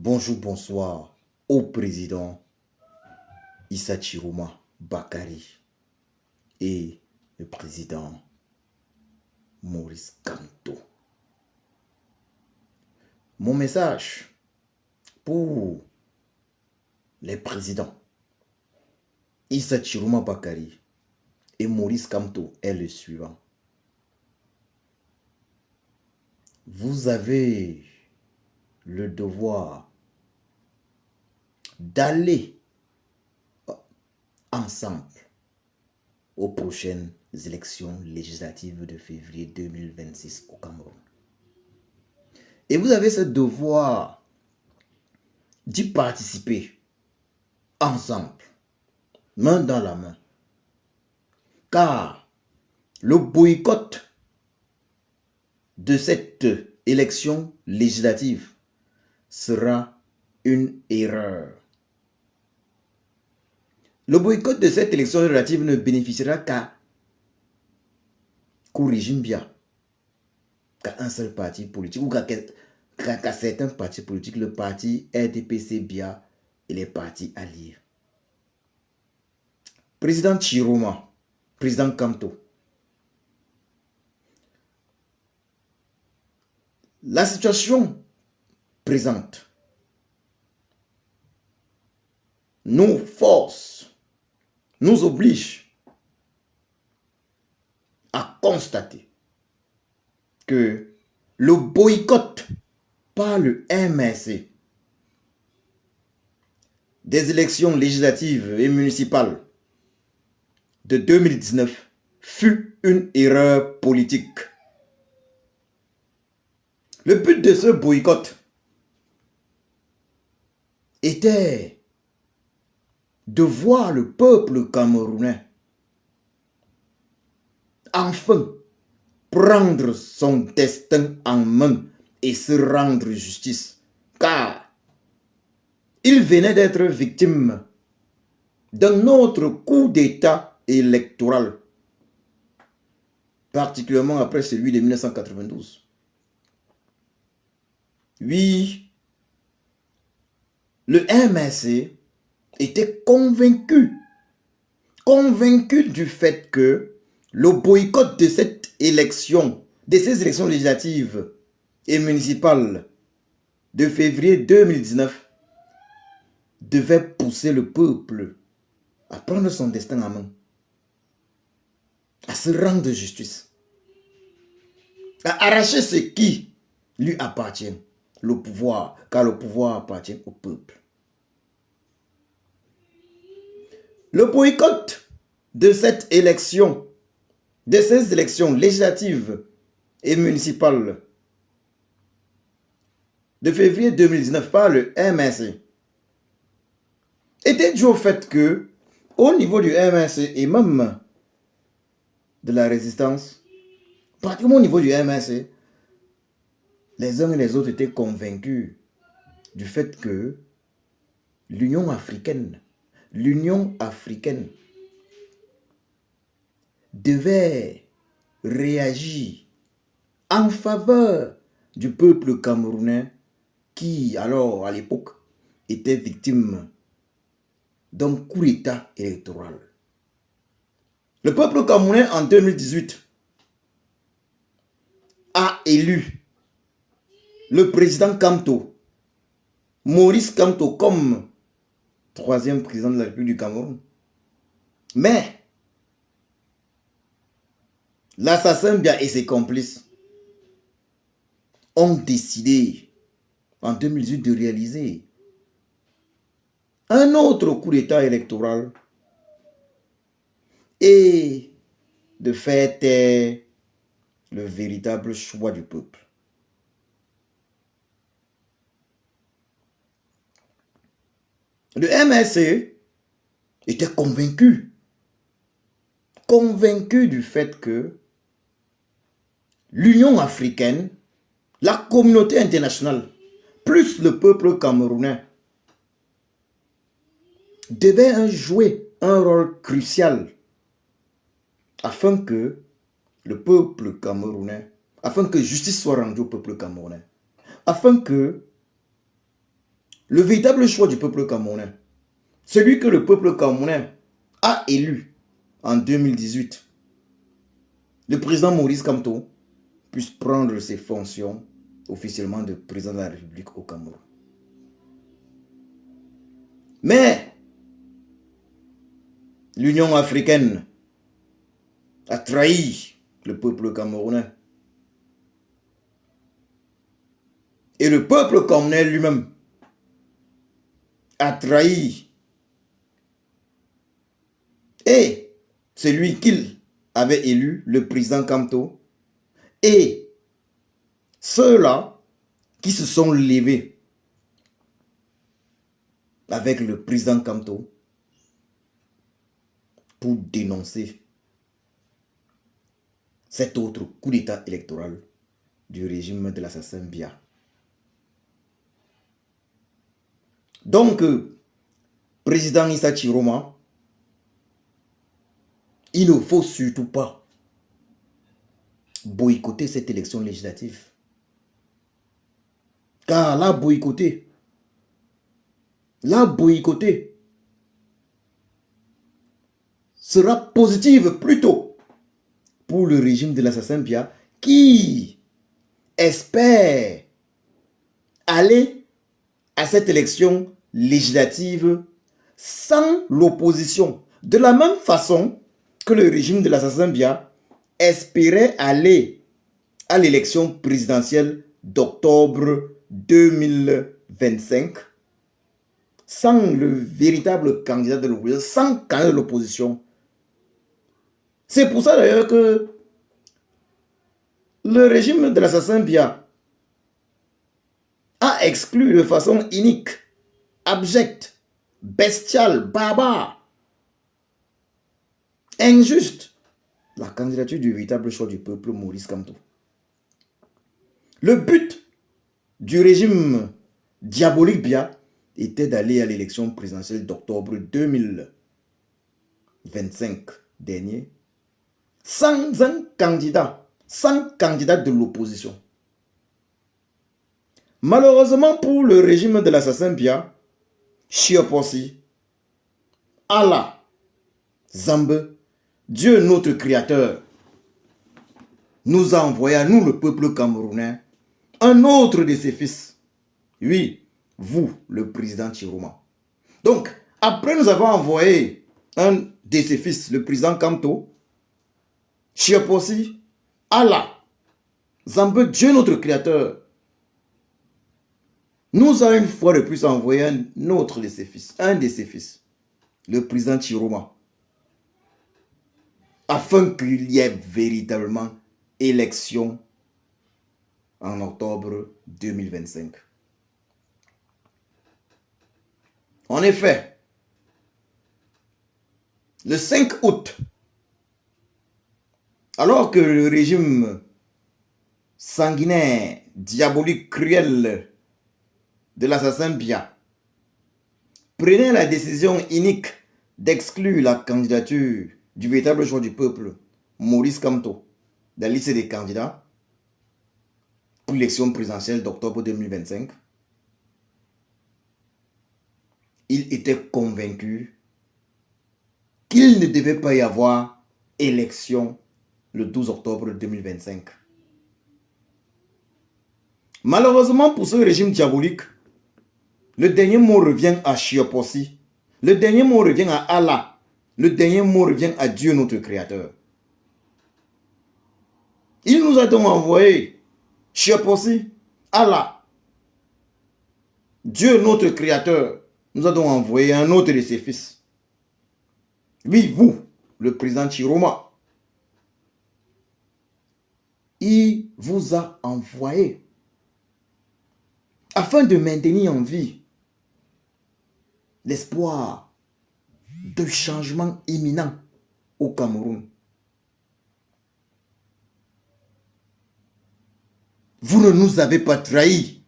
Bonjour, bonsoir au président Issa Chiroma Bakari et le président Maurice Kamto. Mon message pour les présidents Issa Chiroma Bakari et Maurice Kamto est le suivant. Vous avez le devoir d'aller ensemble aux prochaines élections législatives de février 2026 au Cameroun. Et vous avez ce devoir d'y participer ensemble, main dans la main. Car le boycott de cette élection législative sera une erreur. Le boycott de cette élection législative ne bénéficiera qu'au régime Biya, qu'à un seul parti politique ou qu'à certains partis politiques, le parti RDPC Biya et les partis alliés. Président Chiroma, président Kamto, la situation présente nous force, nous oblige à constater que le boycott par le MRC des élections législatives et municipales de 2019 fut une erreur politique. Le but de ce boycott était de voir le peuple camerounais enfin prendre son destin en main et se rendre justice, car il venait d'être victime d'un autre coup d'État électoral, particulièrement après celui de 1992. Oui, le MRC était convaincu du fait que le boycott de cette élection, de ces élections législatives et municipales de février 2019 devait pousser le peuple à prendre son destin en main, à se rendre justice, à arracher ce qui lui appartient, le pouvoir, car le pouvoir appartient au peuple. Le boycott de cette élection, de ces élections législatives et municipales de février 2019 par le MRC était dû au fait que, au niveau du MRC et même de la résistance, pratiquement au niveau du MRC, les uns et les autres étaient convaincus du fait que l'Union africaine devait réagir en faveur du peuple camerounais qui, alors, à l'époque, était victime d'un coup d'État électoral. Le peuple camerounais, en 2018, a élu le président Kamto, Maurice Kamto, comme troisième président de la République du Cameroun. Mais l'assassin Biya et ses complices ont décidé en 2018 de réaliser un autre coup d'État électoral et de faire taire le véritable choix du peuple. Le MRC était convaincu du fait que l'Union africaine, la communauté internationale, plus le peuple camerounais, devait jouer un rôle crucial afin que le peuple camerounais, afin que justice soit rendue au peuple camerounais, afin que le véritable choix du peuple camerounais, celui que le peuple camerounais a élu en 2018, le président Maurice Kamto puisse prendre ses fonctions officiellement de président de la République au Cameroun. Mais l'Union africaine a trahi le peuple camerounais. Et le peuple camerounais lui-même a trahi. Et celui qu'il avait élu, le président Kamto, et ceux-là qui se sont levés avec le président Kamto pour dénoncer cet autre coup d'état électoral du régime de l'assassin Biya. Donc, président Issa Chiroma, il ne faut surtout pas boycotter cette élection législative. Car la boycotter sera positive plutôt pour le régime de l'assassin Biya qui espère aller à cette élection législative sans l'opposition. De la même façon que le régime de l'assassin Biya espérait aller à l'élection présidentielle d'octobre 2025 sans le véritable candidat de l'opposition, sans candidat de l'opposition. C'est pour ça d'ailleurs que le régime de l'assassin Biya a exclu de façon inique, abjecte, bestiale, barbare, injuste, la candidature du véritable choix du peuple, Maurice Kamto. Le but du régime diabolique Biya était d'aller à l'élection présidentielle d'octobre 2025 dernier sans un candidat, sans candidat de l'opposition. Malheureusement pour le régime de l'assassin Biya, Chioposi, Allah, Zambe, Dieu notre créateur, nous a envoyé à nous, le peuple camerounais, un autre de ses fils. Oui, vous, le président Chiroma. Donc, après nous avons envoyé un de ses fils, le président Kamto, Chioposi, Allah, Zambe, Dieu notre créateur, nous a une fois de plus envoyé un autre de ses fils, le président Chiroma, afin qu'il y ait véritablement élection en octobre 2025. En effet, le 5 août, alors que le régime sanguinaire, diabolique, cruel de l'assassin Biya prenait la décision inique d'exclure la candidature du véritable choix du peuple, Maurice Kamto, de la liste des candidats pour l'élection présidentielle d'octobre 2025, il était convaincu qu'il ne devait pas y avoir élection le 12 octobre 2025. Malheureusement pour ce régime diabolique, le dernier mot revient à Chioposi, le dernier mot revient à Allah, le dernier mot revient à Dieu notre créateur. Il nous a donc envoyé Chioposi, Allah, Dieu notre créateur, nous a donc envoyé un autre de ses fils. Oui, vous, le président Chiroma, il vous a envoyé afin de maintenir en vie l'espoir de changement imminent au Cameroun. Vous ne nous avez pas trahis,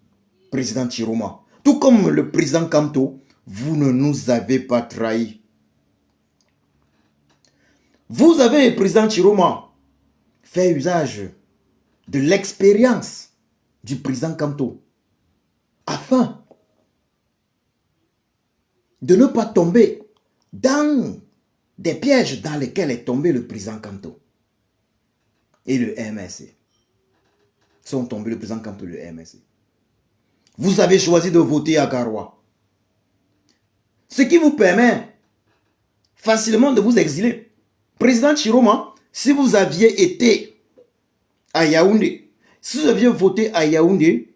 président Chiroma. Tout comme le président Kamto, vous ne nous avez pas trahis. Vous avez, président Chiroma, fait usage de l'expérience du président Kamto afin de ne pas tomber dans des pièges dans lesquels est tombé le président Kanto et le MSC. Sont tombés le président Kanto et le MSC. Vous avez choisi de voter à Garoua. Ce qui vous permet facilement de vous exiler. Président Chiroma, si vous aviez été à Yaoundé, si vous aviez voté à Yaoundé,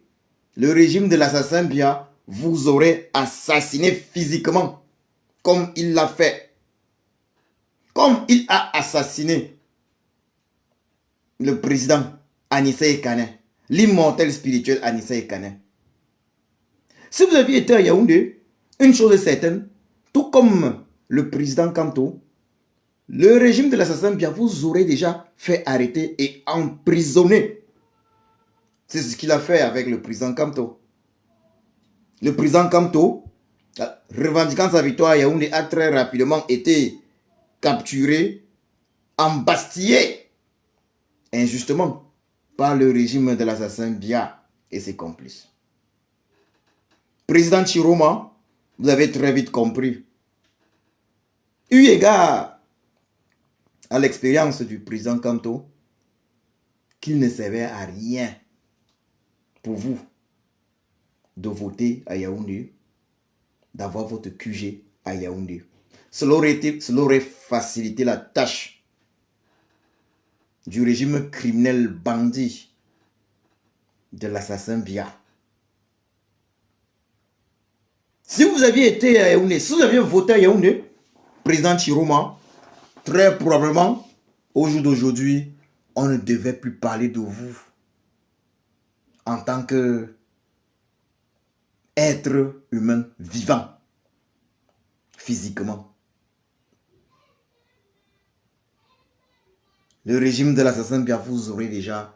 le régime de l'assassin Bia vous aurait assassiné physiquement, comme il l'a fait. Comme il a assassiné le président Anissa Ekane, l'immortel spirituel Anissa Ekane. Si vous aviez été à Yaoundé, une chose est certaine, tout comme le président Kanto, le régime de l'assassin Bia vous aurait déjà fait arrêter et emprisonner. C'est ce qu'il a fait avec le président Kanto. Le président Kanto, revendiquant sa victoire à Yaoundé, a très rapidement été capturé, embastillé injustement par le régime de l'assassin Bia et ses complices. Président Chiroma, vous avez très vite compris. Eu égard à l'expérience du président Kanto, qu'il ne servait à rien pour vous de voter à Yaoundé, d'avoir votre QG à Yaoundé. Cela aurait facilité la tâche du régime criminel bandit de l'assassin Bia. Si vous aviez été à Yaoundé, si vous aviez voté à Yaoundé, président Chiroma, très probablement, au jour d'aujourd'hui, on ne devait plus parler de vous en tant que être humain vivant, physiquement. Le régime de l'assassin Bia vous aurait déjà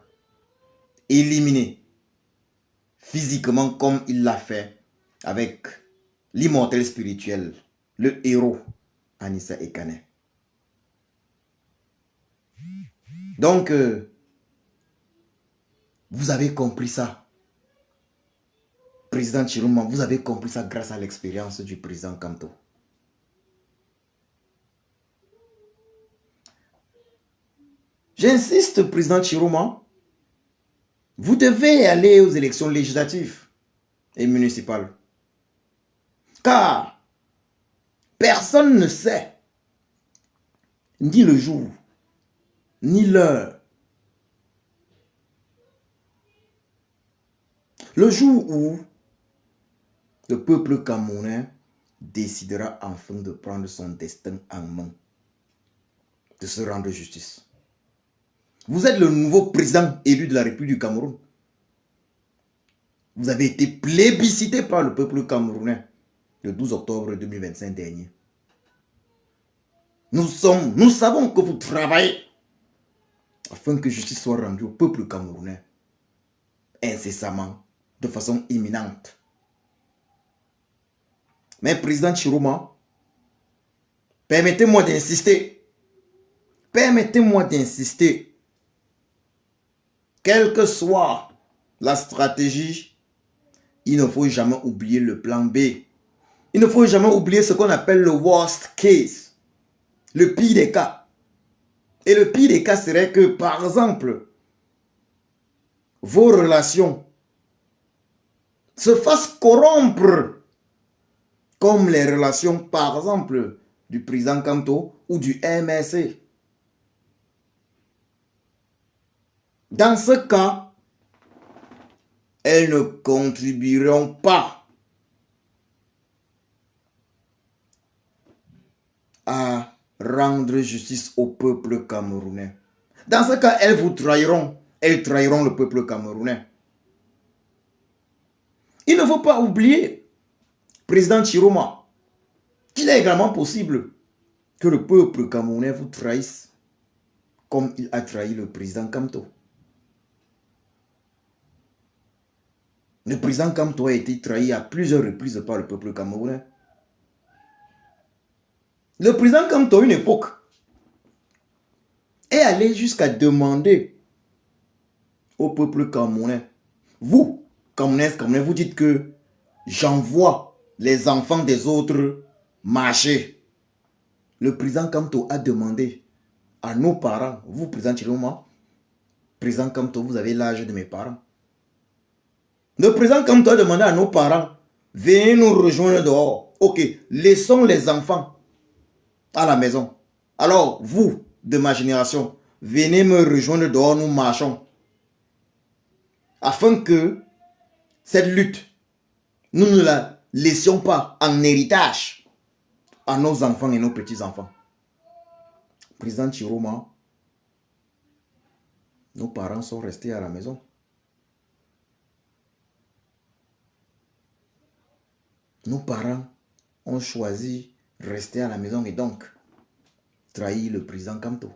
éliminé physiquement comme il l'a fait avec l'immortel spirituel, le héros Anissa Ekane. Donc, vous avez compris ça. Président Chiroma, vous avez compris ça grâce à l'expérience du président Kanto. J'insiste, président Chiroma, vous devez aller aux élections législatives et municipales. Car personne ne sait ni le jour, ni l'heure. Le jour où le peuple camerounais décidera enfin de prendre son destin en main, de se rendre justice. Vous êtes le nouveau président élu de la République du Cameroun. Vous avez été plébiscité par le peuple camerounais le 12 octobre 2025 dernier. Nous savons que vous travaillez afin que justice soit rendue au peuple camerounais incessamment, de façon imminente. Mais président Chiroma, permettez-moi d'insister. Permettez-moi d'insister. Quelle que soit la stratégie, il ne faut jamais oublier le plan B. Il ne faut jamais oublier ce qu'on appelle le worst case. Le pire des cas. Et le pire des cas serait que, par exemple, vos relations se fassent corrompre comme les relations, par exemple, du président Kanto ou du MSC. Dans ce cas, elles ne contribueront pas à rendre justice au peuple camerounais. Dans ce cas, elles vous trahiront. Elles trahiront le peuple camerounais. Il ne faut pas oublier, président Chiroma, qu'il est également possible que le peuple camerounais vous trahisse comme il a trahi le président Kanto. Le président Kanto a été trahi à plusieurs reprises par le peuple camerounais. Le président Kanto, à une époque, est allé jusqu'à demander au peuple camerounais, vous, Camerounais, vous dites que j'envoie les enfants des autres marcher. Le président Kamto a demandé à nos parents, vous, président Chiroma, président Kamto, vous avez l'âge de mes parents. Le président Kamto a demandé à nos parents, venez nous rejoindre dehors. Ok, laissons les enfants à la maison. Alors, vous, de ma génération, venez me rejoindre dehors, nous marchons. Afin que cette lutte, nous ne la laissions pas en héritage à nos enfants et nos petits-enfants. Président Chiroma, nos parents sont restés à la maison. Nos parents ont choisi de rester à la maison et donc trahir le président Kamto.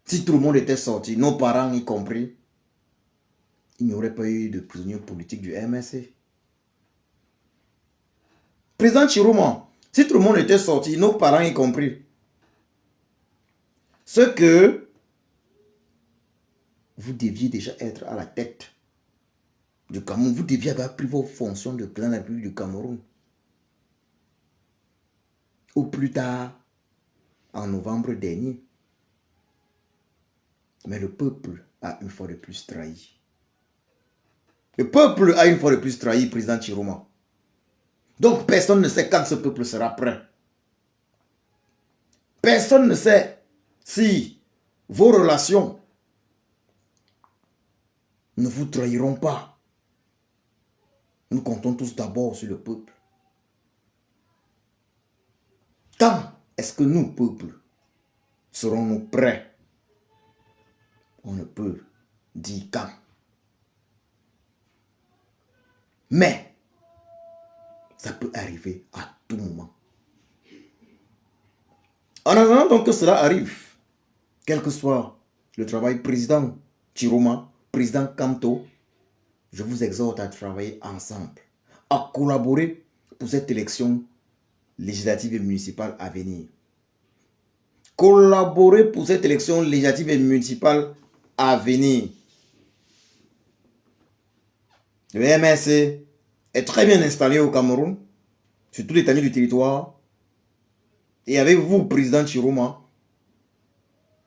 Si tout le monde était sorti, nos parents y compris, il n'y aurait pas eu de prisonniers politiques du MSC. Président Chiroma, si tout le monde était sorti, nos parents y compris, ce que vous deviez déjà être à la tête du Cameroun, vous deviez avoir pris vos fonctions de président de la République du Cameroun. Au plus tard, en novembre dernier. Mais le peuple a une fois de plus trahi. Le peuple a une fois de plus trahi, président Chiroma. Donc personne ne sait quand ce peuple sera prêt. Personne ne sait si vos relations ne vous trahiront pas. Nous comptons tous d'abord sur le peuple. Quand est-ce que nous, peuple, serons-nous prêts? On ne peut dire quand. Mais, ça peut arriver à tout moment. En attendant donc que cela arrive, quel que soit le travail, président Chiroma, président Kamto, je vous exhorte à travailler ensemble, à collaborer pour cette élection législative et municipale à venir. Collaborer pour cette élection législative et municipale à venir. Le MSC est très bien installé au Cameroun, sur toute l'étendue du territoire. Et avec vous, président Chiroma,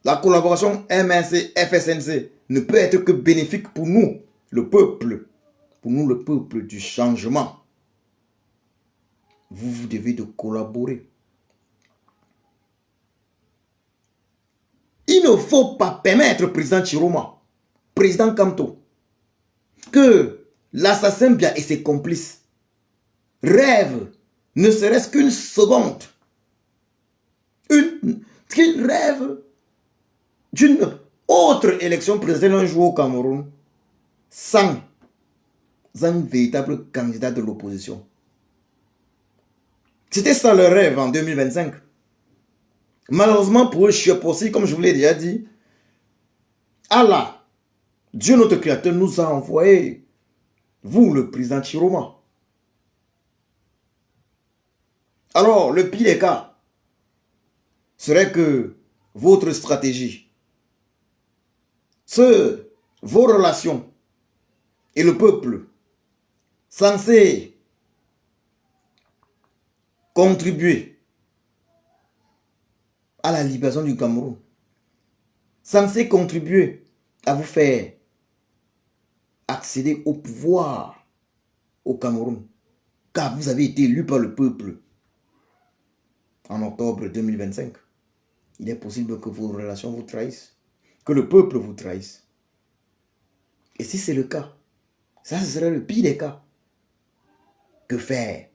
la collaboration MSC-FSNC ne peut être que bénéfique pour nous, le peuple. Pour nous, le peuple du changement. Vous devez de collaborer. Il ne faut pas permettre, président Chiroma, président Kamto, que l'assassin Bia et ses complices rêvent, ne serait-ce qu'une seconde, qu'ils rêvent d'une autre élection présidentielle un jour au Cameroun sans un véritable candidat de l'opposition. C'était ça le rêve en 2025. Malheureusement pour eux, je suis possible, comme je vous l'ai déjà dit, Allah, Dieu notre Créateur, nous a envoyé, vous, le président Chiroma. Alors, le pire des cas serait que votre stratégie, vos relations et le peuple censé contribuer à la libération du Cameroun, censé contribuer à vous faire accéder au pouvoir au Cameroun, car vous avez été élu par le peuple en octobre 2025. Il est possible que vos relations vous trahissent, que le peuple vous trahisse. Et si c'est le cas, ça ce serait le pire des cas. Que faire?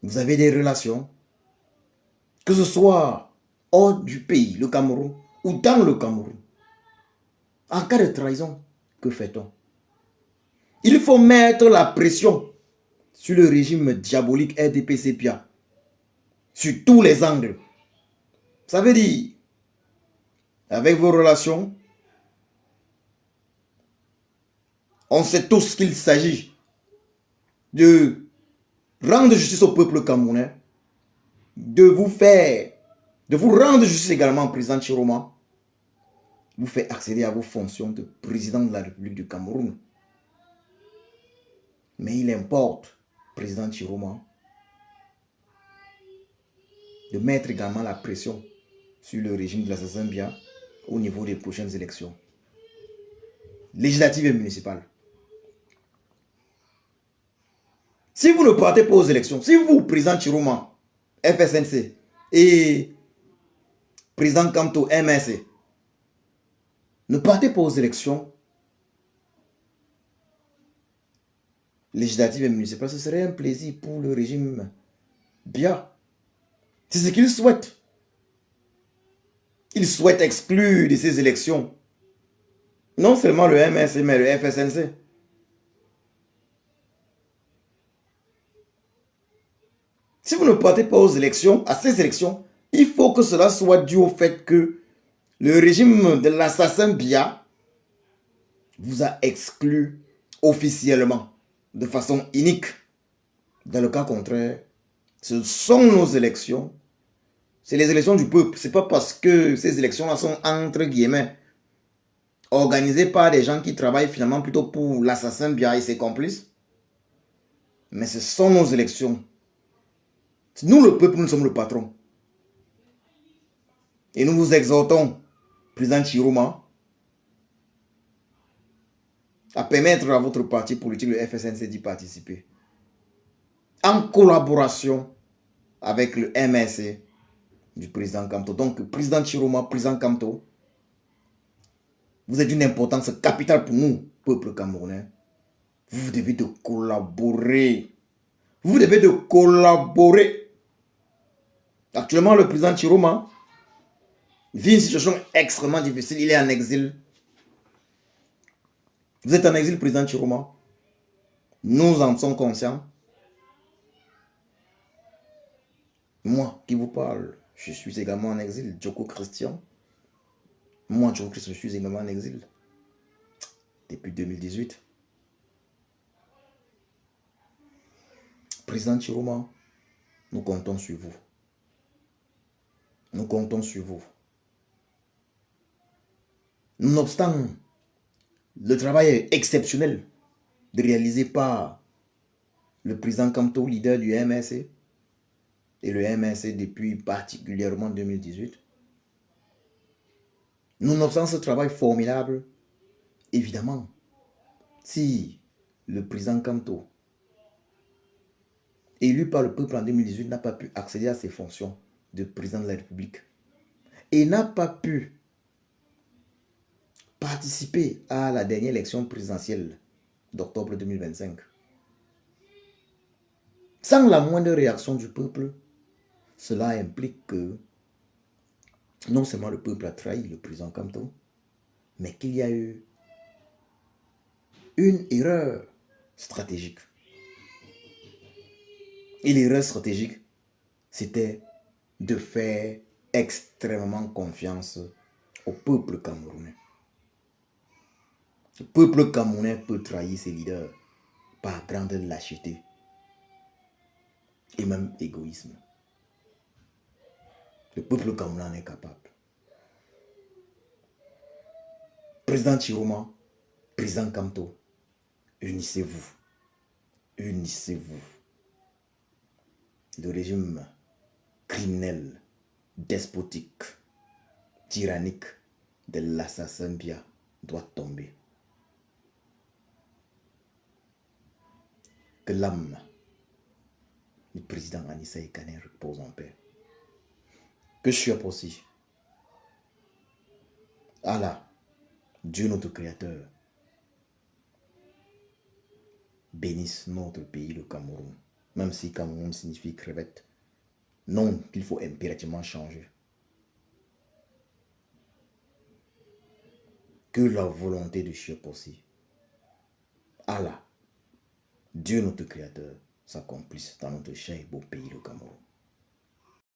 Vous avez des relations, que ce soit hors du pays, le Cameroun, ou dans le Cameroun. En cas de trahison, que fait-on? Il faut mettre la pression sur le régime diabolique RDP-CEPIA, sur tous les angles. Ça veut dire, avec vos relations, on sait tous qu'il s'agit de rendre justice au peuple camerounais, de vous rendre justice également, président Chiroma, vous fait accéder à vos fonctions de président de la République du Cameroun. Mais il importe, président Chiroma, de mettre également la pression sur le régime de l'assassin Bia au niveau des prochaines élections législatives et municipales. Si vous ne partez pas aux élections, si vous, président Chiroma, FSNC, et président Kamto, MNC, ne partez pas aux élections législatives et municipales, ce serait un plaisir pour le régime Bia. C'est ce qu'il souhaite. Il souhaite exclure de ces élections non seulement le MNC, mais le FSNC. Si vous ne partez pas aux élections, à ces élections, il faut que cela soit dû au fait que le régime de l'assassin Bia vous a exclu officiellement, de façon unique. Dans le cas contraire, ce sont nos élections. C'est les élections du peuple. Ce n'est pas parce que ces élections-là sont, entre guillemets, organisées par des gens qui travaillent finalement plutôt pour l'assassin Bia et ses complices. Mais ce sont nos élections. Nous, le peuple, nous sommes le patron. Et nous vous exhortons, président Chiroma, à permettre à votre parti politique, le FSNC, d'y participer. En collaboration avec le MSC du président Kamto. Donc, président Chiroma, président Kamto, vous êtes d'une importance capitale pour nous, peuple camerounais. Vous devez de collaborer. Vous devez de collaborer. Actuellement, le président Chiroma vit une situation extrêmement difficile. Il est en exil. Vous êtes en exil, président Chiroma. Nous en sommes conscients. Moi qui vous parle, je suis également en exil. Djoko Christian. Moi, Djoko Christian, je suis également en exil. Depuis 2018. Président Chiroma, nous comptons sur vous. Nous comptons sur vous. Nonobstant le travail exceptionnel réalisé par le président Kamto, leader du MSC, et le MSC depuis particulièrement 2018. Nonobstant ce travail formidable, évidemment, si le président Kamto, élu par le peuple en 2018, n'a pas pu accéder à ses fonctions de président de la République et n'a pas pu participer à la dernière élection présidentielle d'octobre 2025, sans la moindre réaction du peuple, cela implique que non seulement le peuple a trahi le président Kamto, mais qu'il y a eu une erreur stratégique. Et l'erreur stratégique, c'était de faire extrêmement confiance au peuple camerounais. Le peuple camerounais peut trahir ses leaders par grande lâcheté et même égoïsme. Le peuple camerounais en est capable. Président Chiroma, président Kamto, unissez-vous. Unissez-vous. Le régime criminel, despotique, tyrannique de l'assassin Bia doit tomber. Que l'âme du président Anissa Ekane repose en paix. Que Chiop aussi, Allah, Dieu notre Créateur, bénisse notre pays, le Cameroun. Même si Cameroun signifie crevette. Non, qu'il faut impérativement changer. Que la volonté de Chiop aussi, Allah, Dieu notre Créateur, s'accomplisse dans notre cher et beau pays, le Cameroun.